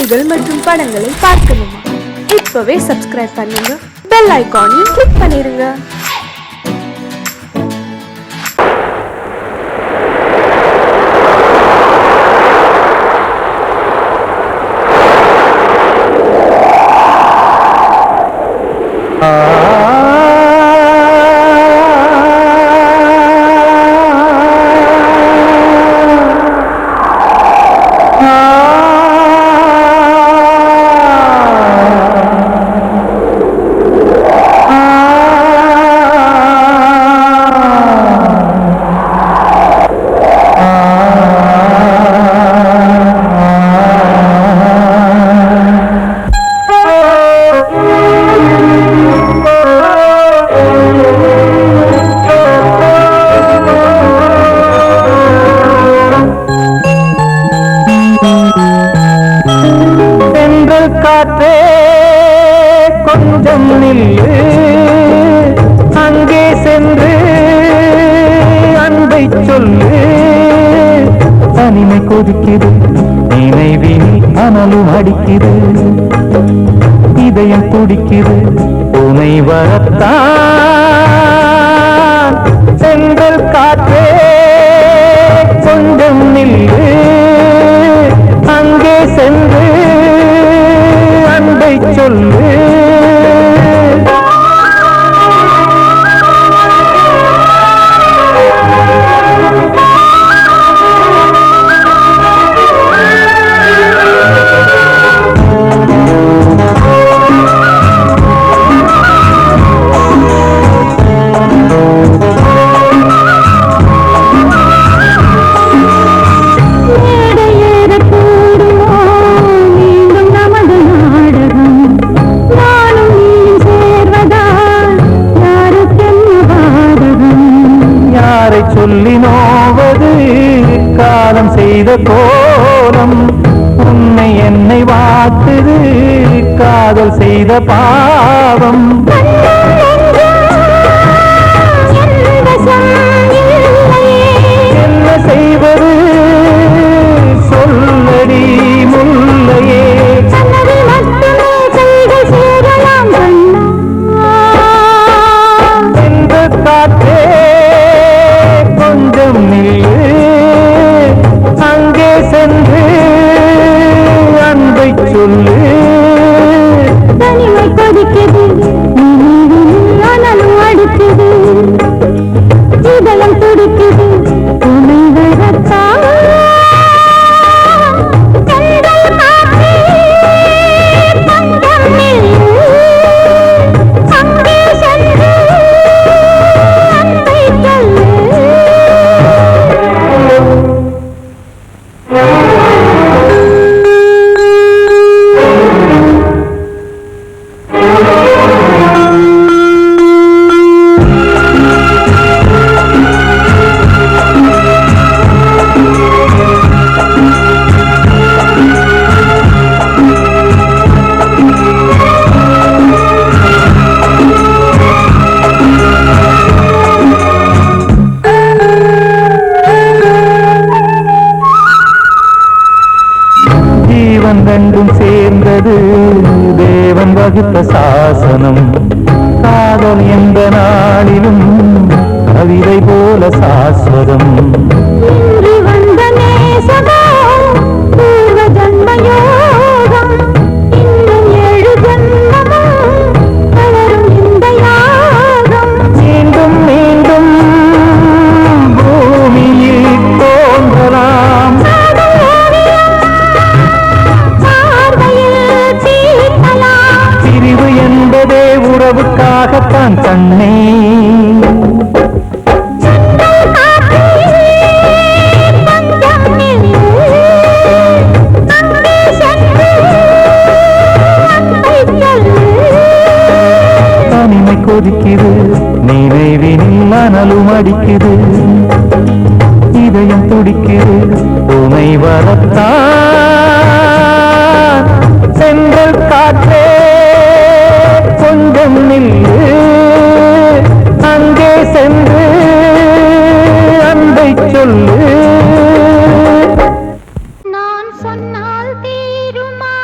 பாடல்கள் மற்றும் படங்களை பார்க்கணுமா? இப்பவே சப்ஸ்கிரைப் பண்ணுங்க, பெல் ஐகானையும் கிளிக் பண்ணிருங்க. காற்றே கொஞ்சம் நில்லு, அங்கே சென்று அன்பை சொல்லு. தனிமை கொதிக்குது, நினைவில் அனலும் அடிக்குது, இதயம் துடிக்குது உனை வரத்தான். சென்றல் காற்றே கொஞ்சம் நில்லு, அங்கே சென்று அன்பை சொல்லு. சொல்லி நோவது காலம் செய்த கோலம், உன்னை என்னை வாட்டுது காதல் செய்த பாவம். என்ன செய்வது சொல்லடி முல்லையே. எந்த காற்றே கொஞ்சம் நில்லு, அங்கே சென்று அன்பை சொல்லு. தனிமை கொதிக்குது, அனலும் அடிக்குது, இதயம் துடிக்குது உனை வரத்தான். ரெண்டும் சேர்ந்தது தேவன் வகுத்த சாசனம். காதல் எந்த நாளிலும் கவிதை போல சாஸ்வதம். மீண்டும் மீண்டும் பூமியில் தோன்றலாம். பிரிவு என்பதே உறவுக்காகத்தான் கண்ணே. தனிமை கொதிக்குது, நினைவினில் அனலும் அடிக்குது, இதயம் துடிக்குது உனை வரத்தான். சென்றல் காற்றே கொஞ்சம் நில்லு, அங்கே சென்று அன்பை சொல்லு. நான் சொன்னால் தீருமா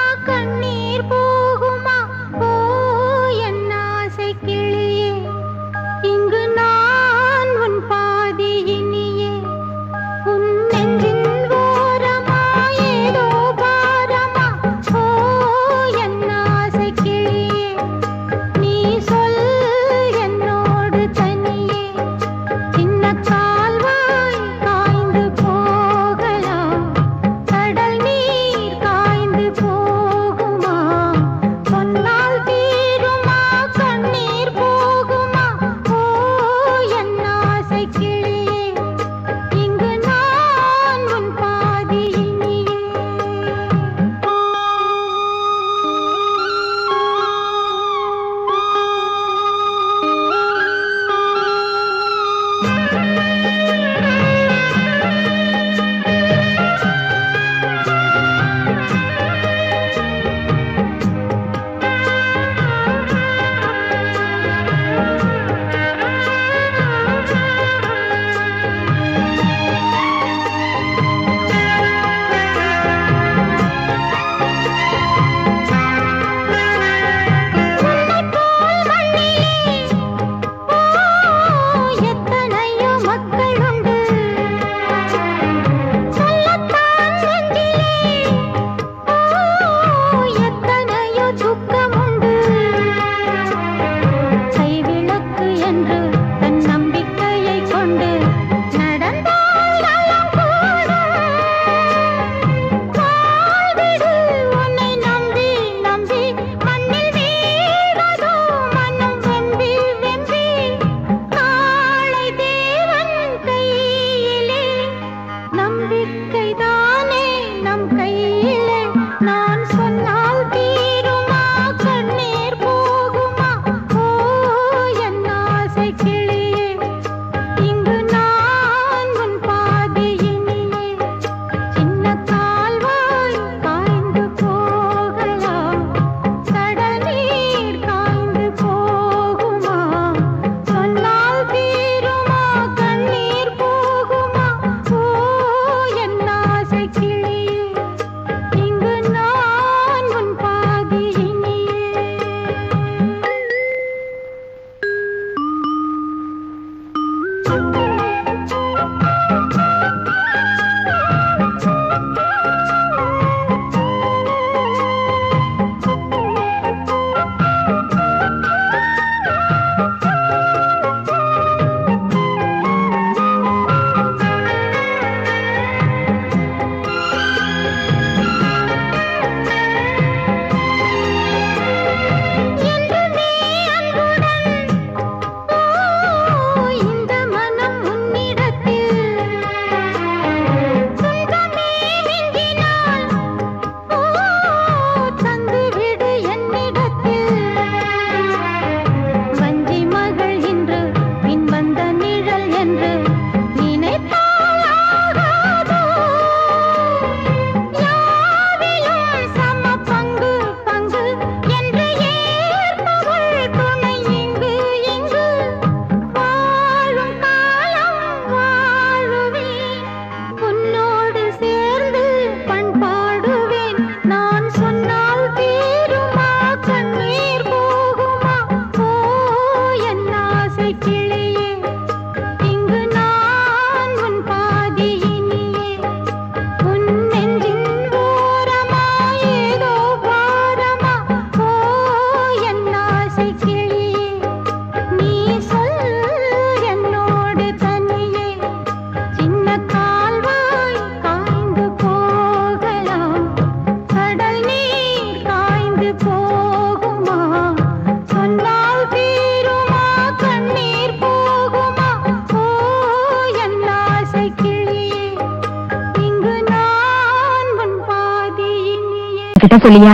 அவகிட்ட சொல்லியா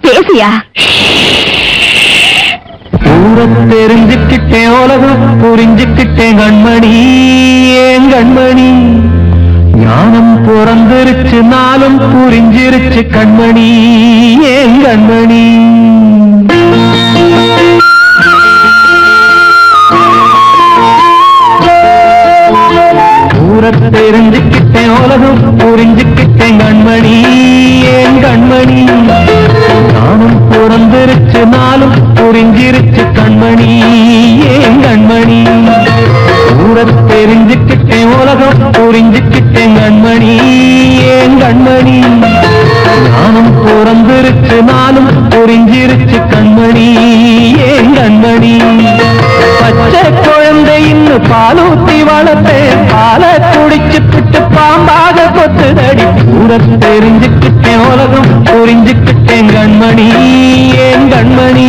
பேசியா ஊரத் தெரிஞ்சுக்கிட்டேன் உலகம் புரிஞ்சுக்கிட்டேன் கண்மணி ஏன் கண்மணி ஞானம் பிறந்திருச்சு நாளும் புரிஞ்சிருச்சு கண்மணி ஏன் கண்மணி ஊரத் தெரிஞ்சுக்கிட்டேன் உலகம் புரிஞ்சுக்கிட்டேன் கண்மணி ஏன் கண்மணி ஞானம் பிறந்திருச்சு நாளும் புரிஞ்சிருச்சு கண்மணி ஏன் கண்மணி ஊரத் தெரிஞ்சுக்கிட்டேன் உலகம் புரிஞ்சுக்கிட்டேன் கண்மணி ஏன் கண்மணி ஞானம் பிறந்திருச்சு நாளும் புரிஞ்சிருச்சு கண்மணி ஏன் கண்மணி பச்சை குழந்தை இன்னும் பாலூத்தி வளர்த்தேன் பாலை குடிச்சு பிட்டு பாம்பாக கொத்துதடி ஊரத் தெரிஞ்சுக்கிட்டேன் உலகம் புரிஞ்சுக்கிட்டேன் கண்மணி ஏன் கண்மணி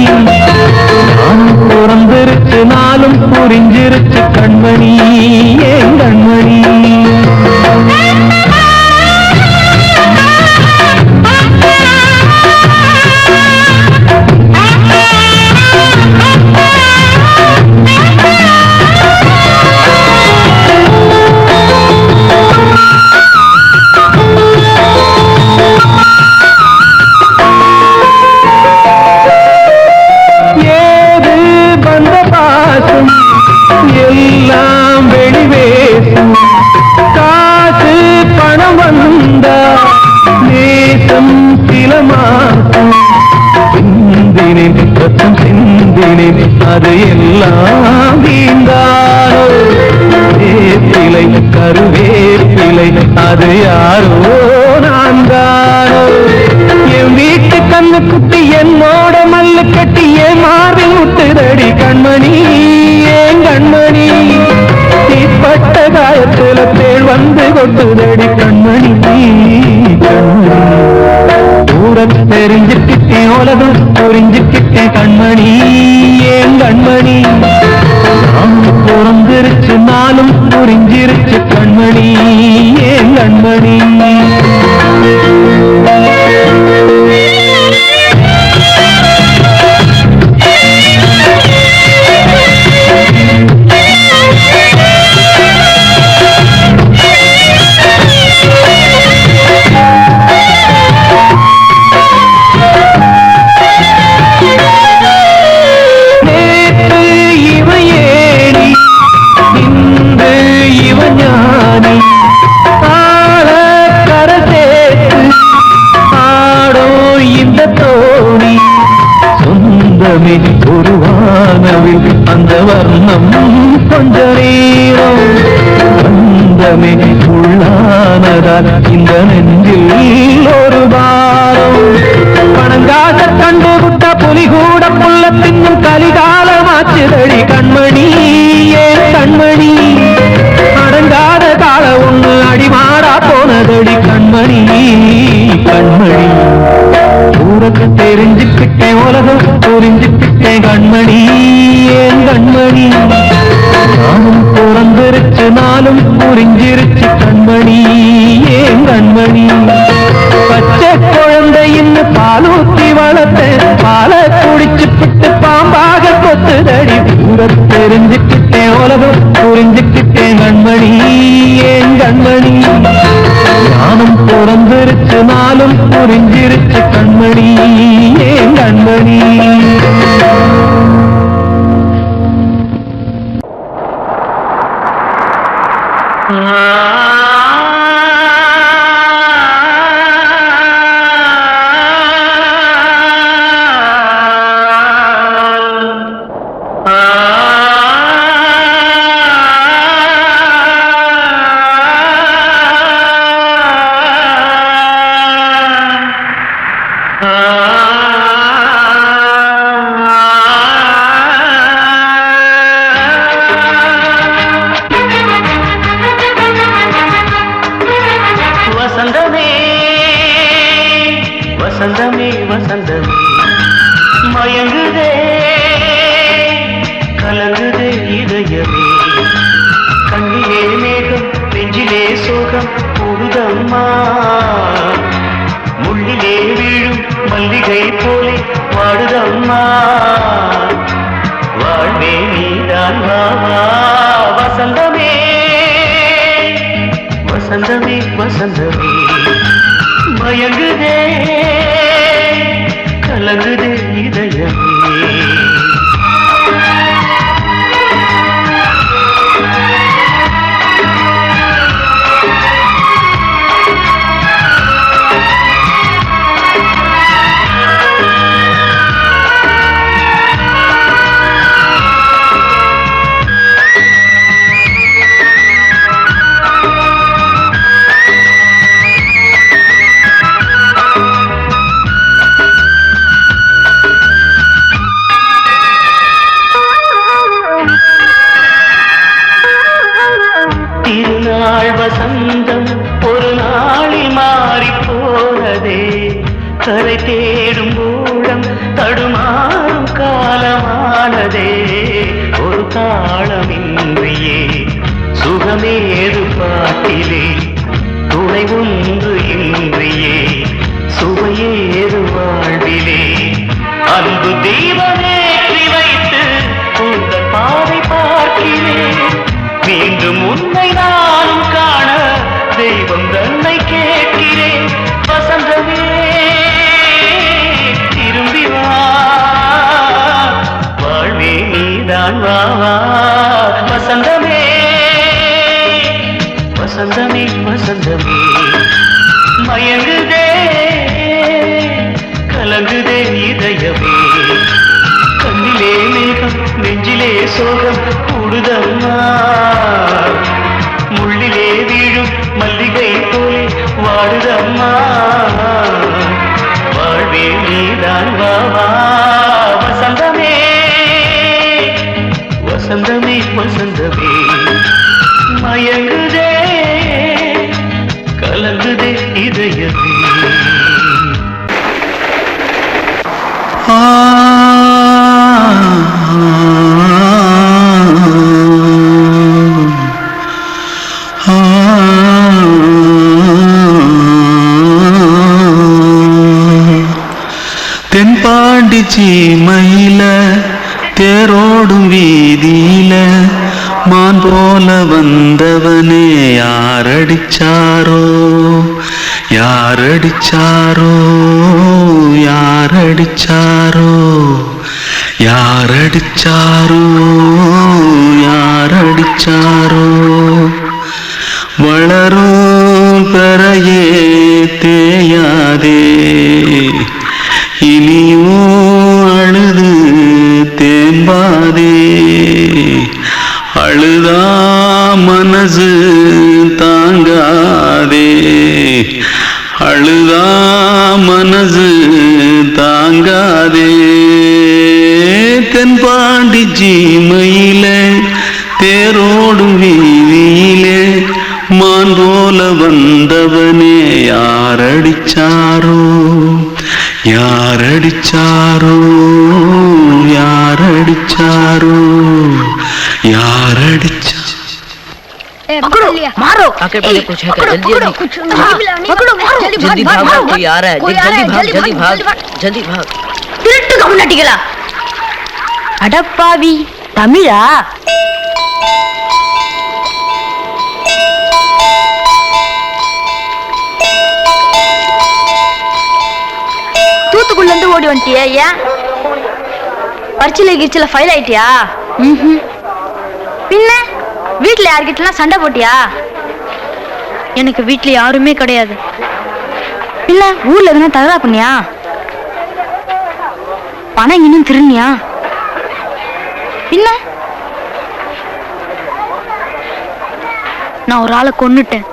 ஞானம் பிறந்திருச்சு நாளும் புரிஞ்சிருச்சு கண்மணி ஏன் கண்மணி எல்லாம் வெளிவேசும் காசு பணம் வந்தா நேசம் சில மாசம் சிந்தினேன் ரத்தம் சிந்தினேன் அது எல்லாம் வீந்தாரோ வேப்பிலை கருவேப்பிலை அது யாரோ நான் தானோ என் வீட்டு கண்ணு குட்டி என்னோட மல்லு கட்டி என் மார்பில் முட்டுதடி கண்மணி ஏன் கண்மணி தீப்பட்ட காயத்துல தேள் வந்து கொட்டுதடி கண்மணி கண்மணி ஊரத் தெரிஞ்சுக்கிட்டேன் உலகம் புரிஞ்சுக்கிட்டேன் கண்மணி ஏன் கண்மணி நாம் பிறந்திருச்சு நாளும் புரிஞ்சிருச்சு கண்மணி ஏன் கண்மணி ஒரு வானவில் அந்த வர்ணம் கொஞ்ச நேரம் வந்தமே உள்ளானதால் இந்த நெஞ்சில் ஒரு பாரம் பணங்காக கண்டு விட்ட புலி கூட புள்ள தின்னும் கலிகாலமாச்சுதடி கண்மணி ஏன் கண்மணி அடங்காத கால ஒண்ணு அடிமாடா போனதடி கண்மணி கண்மணி ஊரத் தெரிஞ்சுக்கிட்டேன் உலகம் புரிஞ்சுக்கிட்டேன் கண்மணி ஏன் கண்மணி நானும் பிறந்திருச்சு நாளும் புரிஞ்சிருச்சு கண்மணி ஏன் கண்மணி பச்சை குழந்தை இன்னும் பாலூத்தி வளர்த்தேன் பாலை குடிச்சு பிட்டு பாம்பாக கொத்துதடி ஊரத் தெரிஞ்சுக்கிட்டேன் உலகம் புரிஞ்சுக்கிட்டேன் கண்மணி ஏன் கண்மணி ஞானம் பிறந்திருச்சு நாளும் புரிஞ்சிருச்சு கண்மணி ஏன் கண்மணி வசந்தமே வசந்தமே மயங்குதே கலங்குதே இதயமே கண்ணிலே மேகம் நெஞ்சிலே சோகம் கூடுதம்மா முள்ளிலே வீழும் மல்லிகை போலே வாடுதம்மா வாழ்வே நீதான் வாவா வசந்தமே வசந்தமே வசந்தமே மயங்குதே கலங்குதே இதயமே திருநாள் வசந்தம் ஒரு நாளில் மாறி போனதே கரை தேடும் ஊழம் தடுமாறும் காலமானதே ஒரு தாளமின்றியே சுகமேது பாட்டிலே துணை ஒன்று இன்றியே சுவையேது வாழ்விலே அன்பு தீபமேற்றி வைத்து உங்கள் பாதை பார்க்கிறேன் மீண்டும் உன்னை நானும் காண தெய்வம் தன்னை கேட்கிறேன் வசந்தமே திரும்பி வா வாழ்வே நீதான் வா வசந்தமே வசந்தமே வசந்தமே மயங்குதே கலங்குதே இதயமே கண்ணிலே மேகம் நெஞ்சிலே சோகம் கூடுதம்மா முள்ளிலே வீழும் மல்லிகை போலே வாடுதம்மா வாழ்வே நீதான் வாவா வசந்தமே வசந்தமே வசந்தமே மயங்குதே கலங்குதே இதயமே தென்பாண்டி சீமையில தேரோடும் வீதியில மான் போல வந்தவனே யாரடிச்சாரோ யாரடிச்சாரோ யாரடிச்சாரோ யாரடிச்சாரோ யாரடிச்சாரோ வளரும் பெறையே தேயாதே இனியும் அழுது தேம்பாதே அழுதா மனசு தாங்காதே அழுதா மனசு தாங்காதே தென்பாண்டி சீமையில தேரோடும் வீதியிலே மான் போல வந்தவனே யாரடிச்சாரோ யாரடிச்சாரோ யாரடிச்சாரோ யாரடிச்சா मारो आके पहले कुछ है क्या जल्दी जल्दी जल्दी भाग कोई आ रहा है जल्दी भाग जल्दी भाग திருட்டு கம்முனட்டிகளா அடப்பாவி தமிழா தூத்துக்குள்ள இருந்து ஓடி வந்துட்டியா ஏன் பரிச்சையில கிரிச்சில ஃபைல் ஆயிட்டியா பின்ன வீட்டுல யார்கிட்டலாம் சண்டை போட்டியா எனக்கு வீட்டுல யாருமே கிடையாது இல்ல ஊர்ல எதுனா தகரா பண்ணியா பணம் இன்னும் திருநியா பின்ன நான் ஒரு ஆளை கொன்னுட்டேன்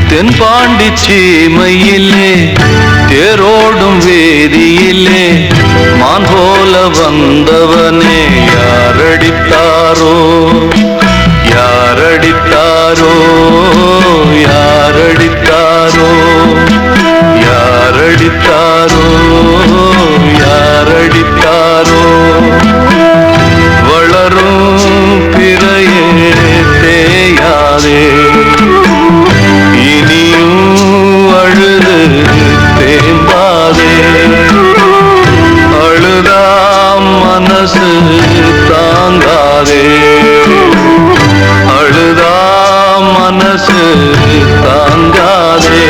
தென்பாண்டி சீமையிலே தேரோடும் வேதியிலே மான் போல வந்தவனே யாரடித்தாரோ யாரடித்தாரோ யாரடித்தாரோ யாரடித்தாரோ யாரடித்தாரோ வளரும் பிறையே தேயாதே இனியும் அழுது தேம்பாதே அழுதாம் மனசு தாங்காதே அழுதாம் மனசு தாங்காதே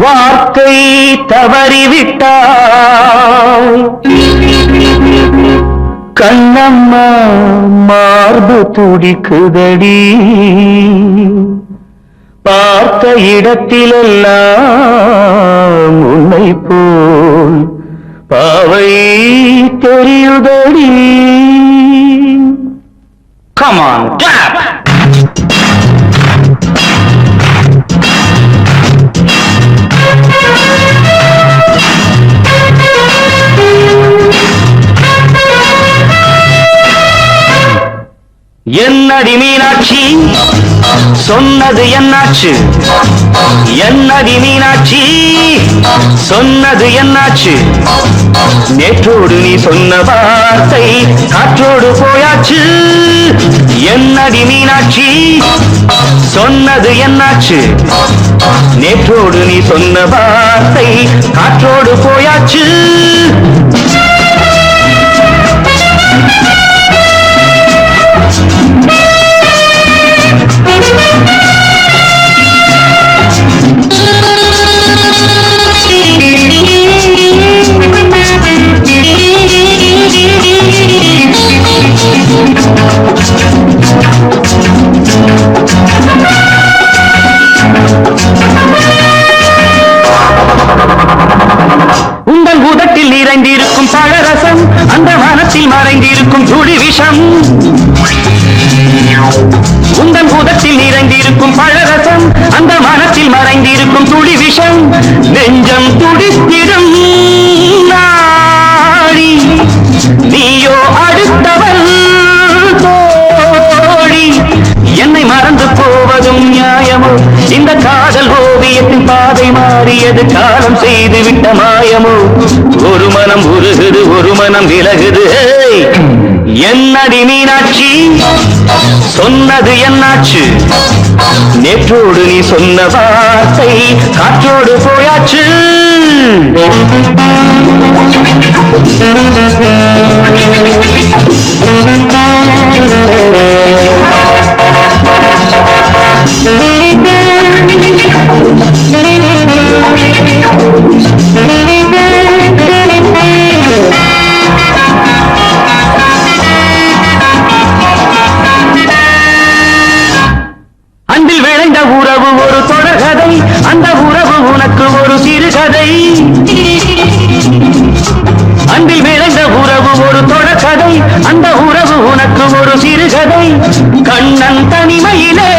வார்த்தை தவறிவிட்டாய் கண்ணம்மா மார்பு துடிக்குதடி பார்த்த இடத்திலெல்லாம் உன்னை போல் பாவை தெரியுதடி Come on, clap! என்னடி மீனாட்சி சொன்னது என்னாச்சு என்னடி மீனாட்சி சொன்னது என்னாச்சு நேற்றோடு நீ சொன்ன வார்த்தை காற்றோடு போயாச்சு என்னடி மீனாட்சி சொன்னது என்னாச்சு நேற்றோடு நீ சொன்ன வார்த்தை காற்றோடு போயாச்சு உங்கள் உதட்டில் நிறைந்திருக்கும் பழரசம் அந்த மனத்தில் மறைந்திருக்கும் துளி விஷம் உங்கள் உதட்டில் நிறைந்திருக்கும் பழரசம் அந்த மனத்தில் மறைந்திருக்கும் துளி விஷம் நெஞ்சம் துடித்திடும் நாடி நீயோ அடுத்தவள் தோழி என்னை மறந்து போவதும் நியாயமோ இந்த காதல் ஓவியத்தின் பாதை மாறியது காலம் செய்து விட்ட மாயமோ ஒரு மனம் உருகுது ஒரு மனம் விலகுது என்னடி மீனாட்சி சொன்னது என்னாச்சு நேற்றோடு நீ சொன்ன வார்த்தை காற்றோடு போயாச்சு அன்பில் விளைந்த உறவு ஒரு தொடர்கதை அந்த உறவு உனக்கு ஒரு சிறுகதை அன்பில் விளைந்த உறவு ஒரு தொடர்கதை அந்த உறவு உனக்கு ஒரு சிறுகதை கண்ணன் தனிமையிலே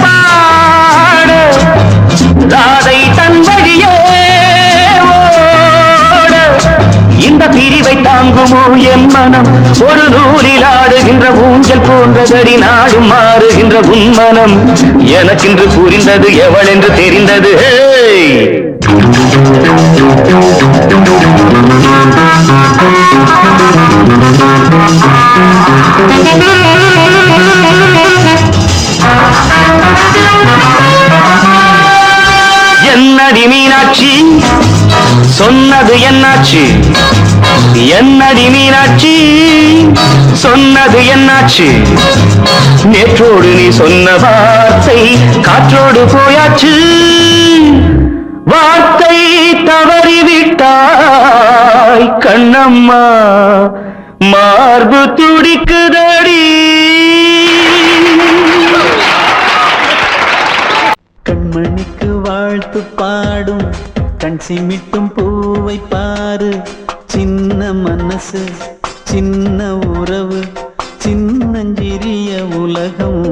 பாட ராதை தன் வழியே ஓட இந்த பிரிவை தாங்குமோ என் மனம் ஒரு நூலில் ஆடுகின்ற ஊஞ்சல் போன்றதடி நாடும் மாறுகின்ற உன்மனம் எனக்கென்று புரிந்தது எவள் என்று தெரிந்தது என்னடி மீனாட்சி சொன்னது என்னாச்சு என்னடி மீனாட்சி சொன்னது என்னாச்சு நேற்றோடு நீ சொன்ன வார்த்தை காற்றோடு போயாச்சு வார்த்தை தவறிவிட்டாய் கண்ணம்மா மார்பு துடிக்குதடி கண்மணிக்கு வாழ்த்து பாடும் கண் சிமிட்டும் பூவை பாரு சின்ன மனசு சின்ன உறவு சின்னஞ்சிறிய உலகம்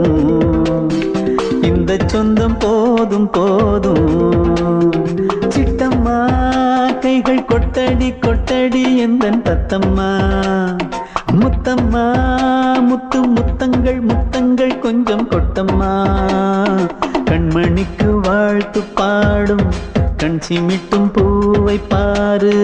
இந்த சொந்தம் போதும் போதும் சிட்டம்மா கைகள் கொட்டடி கொட்டடி எந்தன் தத்தம்மா முத்தம்மா முத்து முத்தங்கள் முத்தங்கள் கொஞ்சம் கொட்டம்மா கண்மணிக்கு வாழ்த்து பாடும் கண் சிமிட்டும் பூவை பாரு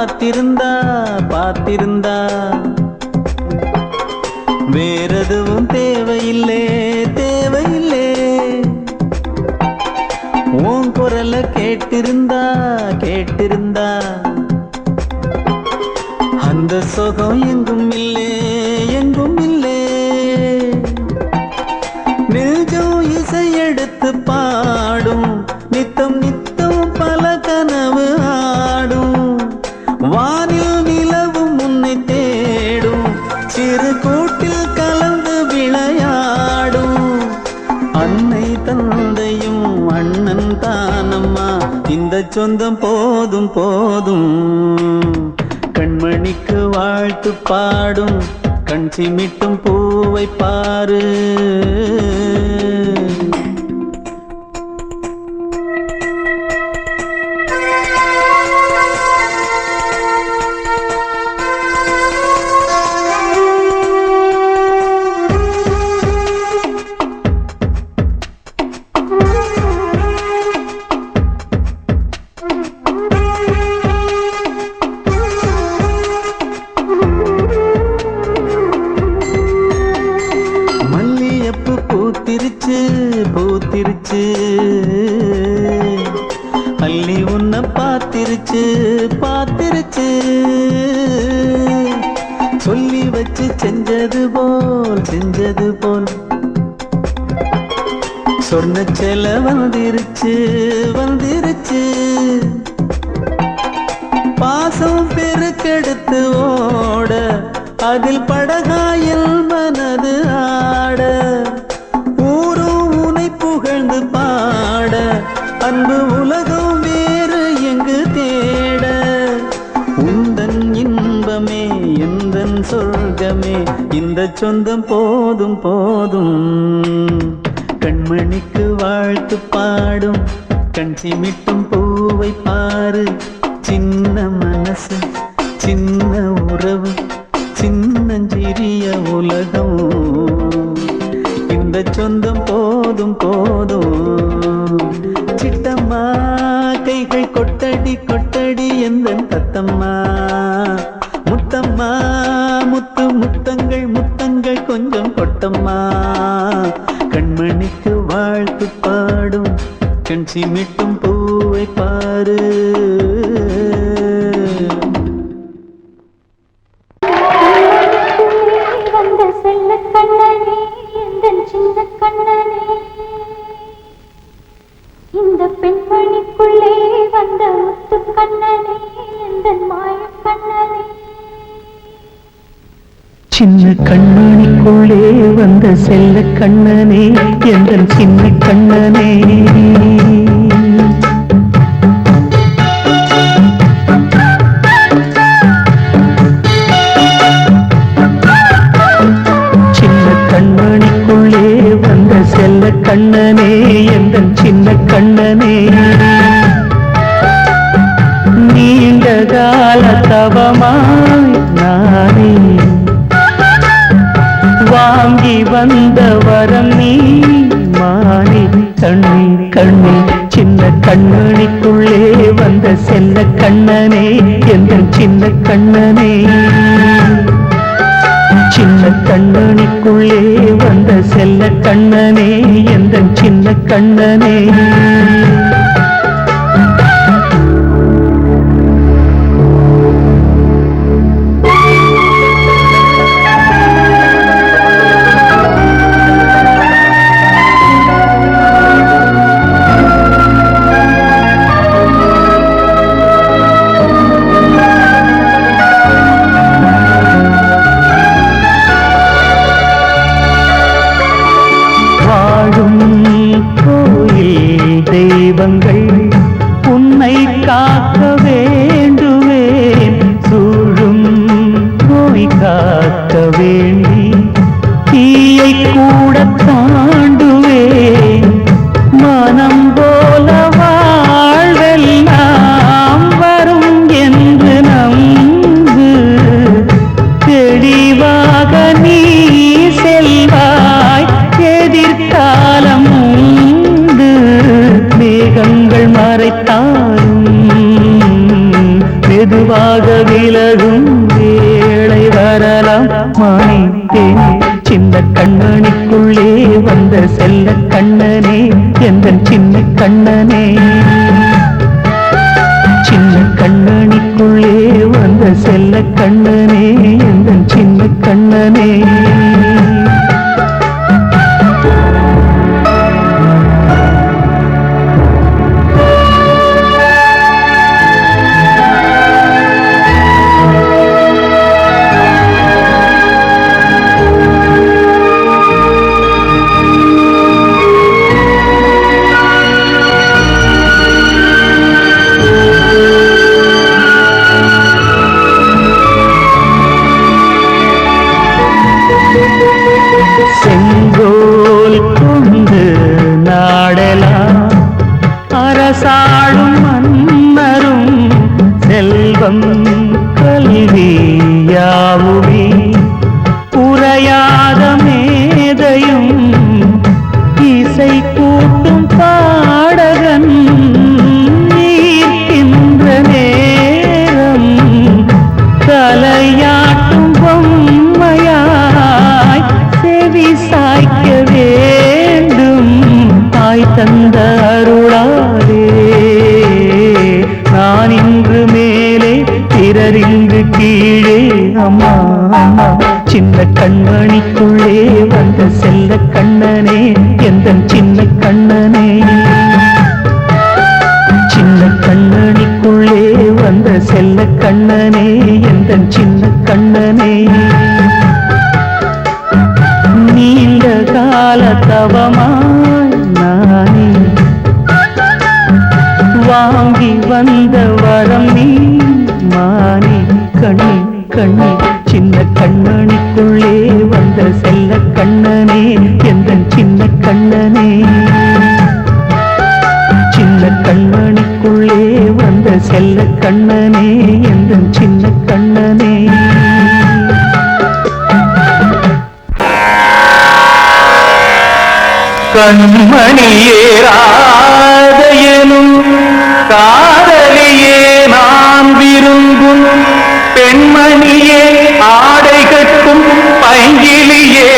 பார்த்திருந்தா பார்த்திருந்தா வேறெதுவும் தேவையில்லை தேவையில்லை. உன் குரல கேட்டிருந்தா கேட்டிருந்தா அந்த சுகம் எங்கும் இல்லே எங்கும் இல்லே. நெஞ்சம் இசை எடுத்து பாடும் நித்தம் நித்தம் பல கனவு ஆடும். வானில் நிலவும் உன்னை தேடும் சிறு கூட்டில் கலந்து விளையாடும். அன்னை தந்தையும் அண்ணன் தானம்மா இந்த சொந்தம் போதும் போதும். கண்மணிக்கு வாழ்த்து பாடும் கண் சிமிட்டும் பூவை பாரு. பூத்திருச்சு பூத்திருச்சு அள்ளி உன்னை பார்த்திருச்சு பார்த்திருச்சு. சொல்லி வச்சு செஞ்சது போல் சொன்ன செல வந்துருச்சு வந்துருச்சு. பாசம் பெருக்கெடுத்து ஓட அதில் படகாயில் மனது ஆட. ஊரும் உனை புகழ்ந்து பாட அன்பு உலகம் வேறு எங்கு தேட. உந்தன் இன்பமே எந்தன் சொர்க்கமே இந்த சொந்தம் போதும் போதும். கண்மணிக்கு வாழ்த்து பாடும் கண் சிமிட்டும் பூவை பாரு. சின்ன மனசு சின்ன உறவு சின்னஞ்சிறிய உலகம் இந்த சொந்தம் போதும் போதும். சிட்டம்மா கைகள் கொட்டடி கொட்டடி எந்தன் தத்தம்மா. முத்தம்மா முத்து முத்தங்கள் முத்தங்கள் கொஞ்சம் கொட்டம்மா. கண்மணிக்கு வாழ்த்து பாடும் கண் சிமிட்டும் பூவை பாரு. வந்த செல்ல கண்ணனே எந்தன் சின்ன கண்ணனே. இந்த பெண்மணிக்குள்ளே வந்த முத்து கண்ணனே எந்தன் மாய கண்ணனே. சின்ன கண்மணிக்குள்ளே வந்த செல்ல கண்ணனே எந்தன் சின்ன கண்ணனே. சின்ன கண்மணிக்குள்ளே வந்த செல்ல கண்ணனே எந்தன் சின்ன கண்ணனே. நீண்ட கால தவமாய் நானே வாங்கி வந்த வரம் நீ மானே. கண்ணீர் கண்ணீர் சின்ன கண்மணிக்குள்ளே வந்த செல்ல கண்ணனே எந்தன் சின்ன கண்ணனே. சின்ன கண்ணனுக்குள்ளே வந்த செல்ல கண்ணனே எந்தன் சின்ன கண்ணனே. தெய்வங்கள் உன்னை காக்க வேண்டுவேன். சூழும் நோய் காக்க வேண்டி தீயை கூட தாண்டுவேன். மனம் போல வாழ்வெல்லாம் வரும் என்று நம்பு. தெளிவாக நீ செல்வாய் எதிர்காலம் மேகங்கள் மறைத்தாலும் மெதுவாக விலகும் வேளை வரலாம் மானே தேனே சின்ன கண்ணனுக்குள்ளே வந்த செல்ல கண்ணனே எந்தன் சின்ன கண்ணனே சின்ன கண்ணனுக்குள்ளே வந்த செல்ல கண்ணனே எந்தன் சின்ன கண்ணனே செங்கோல் கொண்டு நாடலாம் அரசாளும் மன்னரும் செல்வம் கல்வி யாவுமே உரையாத மேதையும் இசை கூட்டும் பாடகன் ஈர்க்கின்ற நேரம் தலையாட்டும் பொம்மையாய் செவி சாய்க்க வேண்டும் தாய் தந்த அருளாதே நான் இன்று மேலே பிறர் இன்று கீழே அம்மா அம்மா சின்ன கண்மணிக்குள்ளே வந்த செல்ல கண்ணனே எந்தன் சின்ன கண்ணனே சின்ன கண்ணனிக்குள்ளே வந்த செல்ல கண்ணனே எந்தன் சின்ன கண்ணனே நீண்ட கால தவமாய் நானே வாங்கி வந்த வரம் நீ மானே கண்ணி கண்ணி சின்ன கண்ணனிக்குள்ளே வந்த செல்ல கண்ணனே எந்தன் சின்ன கண்ணனே சின்ன கண்ணனிக்குள்ளே வந்த செல்ல கண்ணனே எந்தன் சின்ன கண்ணனே கண்மணியேராதையனும் காதலியே நான் விரும்பும் பெண்மணியே ஆடை கட்டும் பைங்கிலியே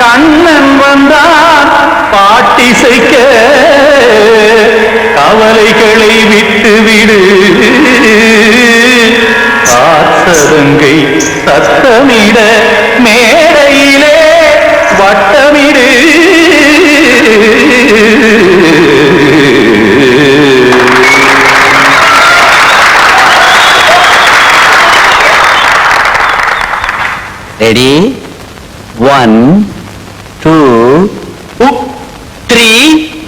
கண்ணன் வந்தான் பாட்டிசைக்க கவலைகளை விட்டுவிடு ஆசரங்கை சத்தமிட மேடையிலே வட்டமிடு ரெடி 1 2 3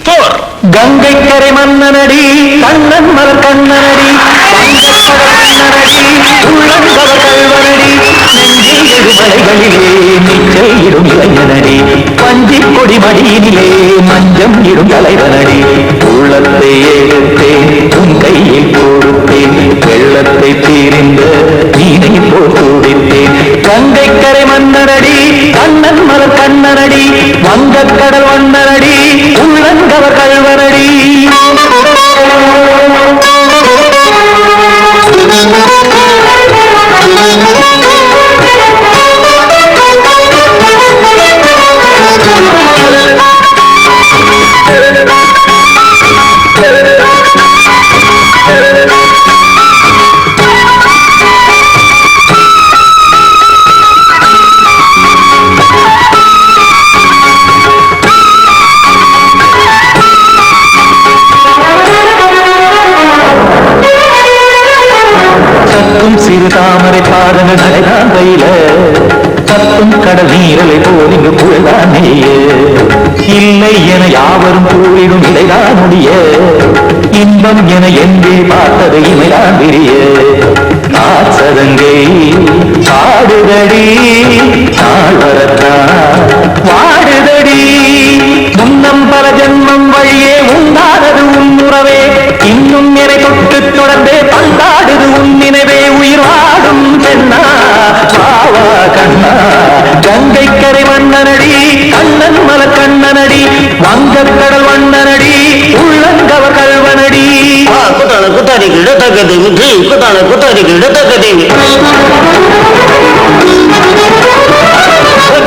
4 கங்கை கரை மன்னனடி கண்ணன் மலர் கண்ணனடி உள்ளங்கவர் கல்வனடி நெஞ்சில் எழுமலைகளிலே நீச்சல் இடும் இளைஞனடி பஞ்சி கொடி மடியினிலே மஞ்சம் இடும் தலைவனடி உள்ளத்தை எடுத்தேன் உன் கையில் கொடுத்தேன் வெள்ளத்தை தீர்ந்த நீனை போல் துடித்தேன் கங்கை கரை மன்னனடி கண்ணன் மலர் கண்ணனடி வங்கக் கடல் வண்ணனடி உள்ளங்கவர் கல்வனடி சிறு தாமரை பாதங்கள் நடைதான் கையில கத்தும் கடல் நீரலை போல் இங்கு புகழ்தான் நெய்ய இல்லை என யாவரும் கூறிடும் இடைதான் முடிய இன்பம் என எங்கே பார்த்தது இமைதான் விரிய காசதங்கை பாடுதடி நாள் வரத்தான் வாடுதடி முன்னம் பல ஜன்மம் வழியே உண்டானது உன் உறவே இன்னும் என்னை தொட்டு தொடர்ந்தே பந்தாடுது உன் நினைவே உயிர் வாடும் பெண்ணா பாவா கண்ணா கங்கை கரை மன்னனடி கண்ணன் மலர் கண்ணனடி வங்கக் கடல் வண்ணனடி உள்ளங்கவர் கல்வனடி குத்தாரி கிட தக்கதிமி தீ குத்தான குத்தாரி கிட தக்கதிமி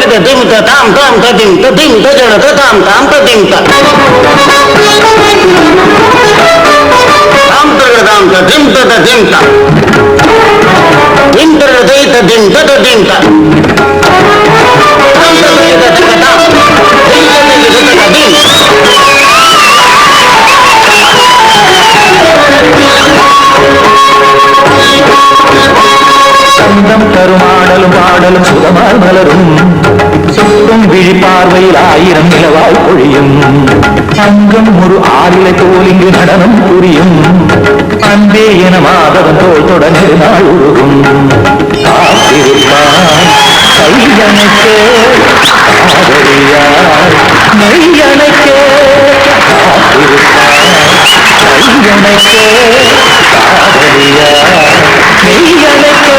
ததிம் தாம் தாம் ததிம் ததிம் தஜட தாம் தாம் ததிம் தாம் தாம் ததிம் ததிம் தாம் இந்திர தை ததிம் ததிம் தாம் தாம் ததிம் ததிம் தாம் சந்தம் தருமாடலும் பாடலும் சுகமாய் மலரும் சுற்றும் விழி பார்வையில் 1000 நிலவாய் பொழியும் அங்கம் ஒரு ஆறிலை தோல் இங்கு நடனம் புரியும் அன்பே என மாதவன் தோல் தொடர்ந்து நாள் உருகும் காத்திருப்பான் கையணைக்கே காதலியார் மெய்யணைக்கே காத்திருப்பான் கையணைக்கே காதலியார் மெய்யணைக்கே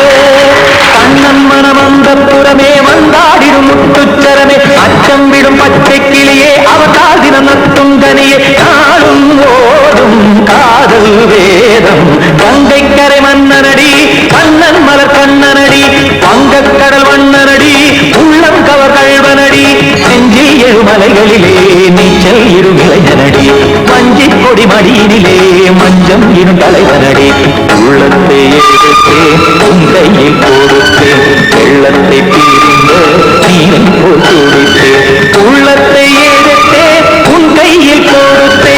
கண்ணன் மனம் அந்த புறமே வந்தாடிடும் முட்டுச்சரமே அச்சம் விடும் பச்சை கிளியே அவதால் தினம் நத்தும் கனியே நாளும் ஓடும் காதல் வேதம் கங்கை கரை மன்னனடி கண்ணன் மலர் கண்ணனடி வங்கக்கடல் வண்ணனடி உள்ளம் கவர் கழ்வனடி நெஞ்சில் எழுமலைகளிலே நீச்சல் இரும் இளைஞனடி மஞ்சி கொடி மடியினிலே மஞ்சம் இரும் தலைவனடி உள்ளத்தை எடுத்தேன் உன் கையில் கொடுத்தேன் வெள்ளத்தை பிரிந்து நீரை போல் துடித்தேன் உள்ளத்தை எடுத்தேன் உன் கையில் கொடுத்தேன்